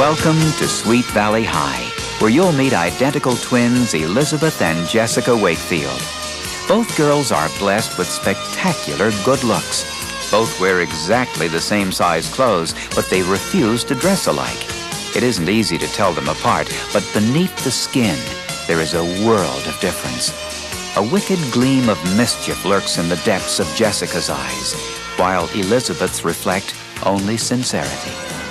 Welcome to Sweet Valley High, where you'll meet identical twins Elizabeth and Jessica Wakefield. Both girls are blessed with spectacular good looks. Both wear exactly the same size clothes, but they refuse to dress alike. It isn't easy to tell them apart, but beneath the skin, there is a world of difference. A wicked gleam of mischief lurks in the depths of Jessica's eyes, while Elizabeth's reflect only sincerity.